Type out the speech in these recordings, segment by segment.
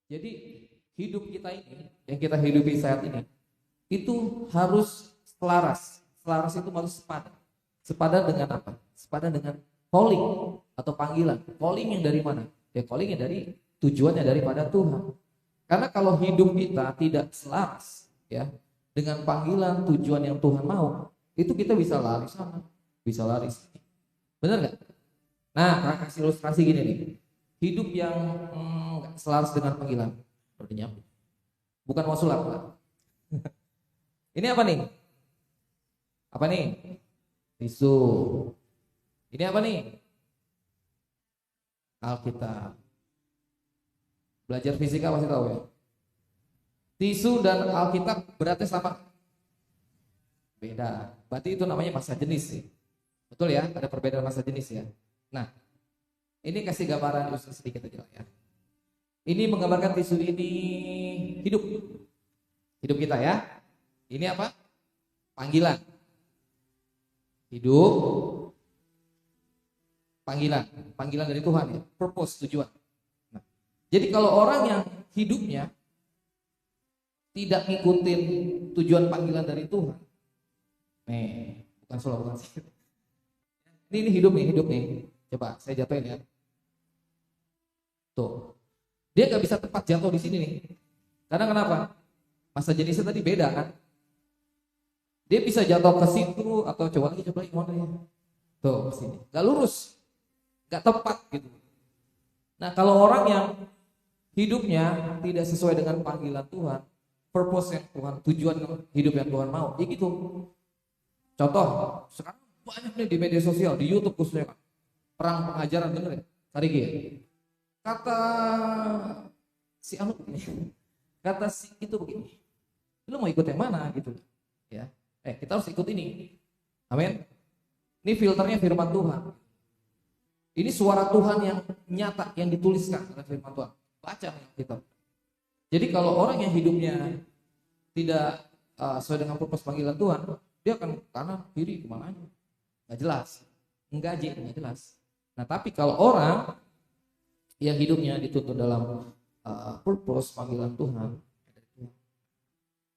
Jadi hidup kita ini, yang kita hidupi saat ini, itu harus selaras. Selaras itu harus sepadan. Sepadan dengan apa? Sepadan dengan calling atau panggilan. Calling yang dari mana? Ya calling yang dari tujuannya daripada Tuhan. Karena kalau hidup kita tidak selaras ya dengan panggilan tujuan yang Tuhan mau, itu kita bisa lari sana, bisa lari sini. Benar nggak? Nah, kakak kasih ilustrasi gini nih. Hidup yang nggak selaras dengan panggilan. Artinya bukan mau sulap, Pak. Ini apa nih? Apa nih? Tisu. Ini apa nih? Alkitab. Belajar fisika pasti tahu ya. Tisu dan Alkitab beratnya sama? Beda. Berarti itu namanya massa jenis sih. Betul ya? Ada perbedaan massa jenis ya. Nah, ini kasih gambaran ilustrasi sedikit aja ya. Ini menggambarkan tisu ini hidup. Hidup kita ya. Ini apa? Panggilan. Hidup. Panggilan. Panggilan dari Tuhan ya. Purpose, tujuan. Nah, jadi kalau orang yang hidupnya tidak ngikutin tujuan panggilan dari Tuhan. Nih, bukan salah, bukan sih. Ini hidup nih. Coba saya jatuhin ya. Tuh. Dia nggak bisa tepat jatuh di sini nih. Karena kenapa? Masa jenisnya tadi beda kan? Dia bisa jatuh ke situ atau coba lagi mana ya? Tuh ke sini. Gak lurus. Gak tepat gitu. Nah, kalau orang yang hidupnya tidak sesuai dengan panggilan Tuhan, purpose yang Tuhan, tujuan hidup yang Tuhan mau, ya gitu. Contoh, sekarang banyak nih di media sosial, di YouTube khususnya kan. Perang pengajaran, bener ya? Tarik ya. Kata si Anu begini, kata si itu begini. Lu mau ikut yang mana gitu? Ya. Kita harus ikut ini. Amin. Ini filternya firman Tuhan. Ini suara Tuhan yang nyata, yang dituliskan oleh firman Tuhan. Baca kita. Jadi kalau orang yang hidupnya tidak sesuai dengan purpose panggilan Tuhan, dia akan kanan kiri kemana aja, nggak jelas, nggak jelas. Nah tapi kalau orang yang hidupnya dituntun dalam purpose panggilan Tuhan,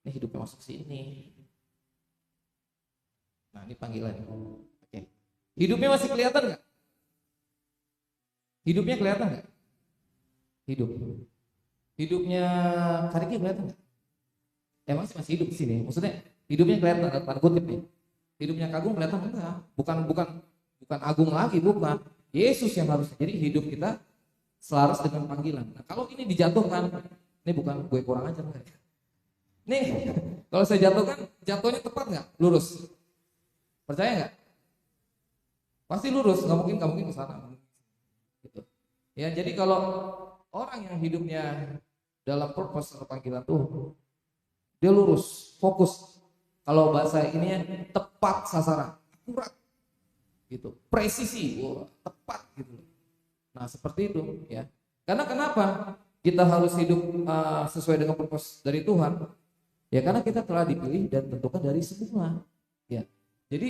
ini hidupnya masuk sini. Nah ini panggilan. Oke. Hidupnya masih kelihatan nggak? Hidupnya kelihatan nggak? Hidupnya Kariki kelihatan nggak? Emang sih masih hidup di sini. Maksudnya hidupnya kelihatan, tanda kutip nih. Hidupnya Kagum kelihatan enggak? Bukan Agung lagi, bukan. Yesus yang harusnya. Jadi hidup kita selaras dengan panggilan. Nah, kalau ini dijatuhkan, ini bukan gue kurang ajar enggak? Nih, kalau saya jatuhkan, jatuhnya tepat nggak? Lurus. Percaya nggak? Pasti lurus, nggak mungkin ke sana. Gitu. Ya, jadi kalau orang yang hidupnya dalam purpose atau panggilan Tuhan, dia lurus, fokus. Kalau bahasa ini tepat sasaran, akurat, gitu, presisi, tepat gitu. Nah seperti itu ya. Karena kenapa kita harus hidup sesuai dengan purpose dari Tuhan? Ya karena kita telah dipilih dan tentukan dari semula. Ya,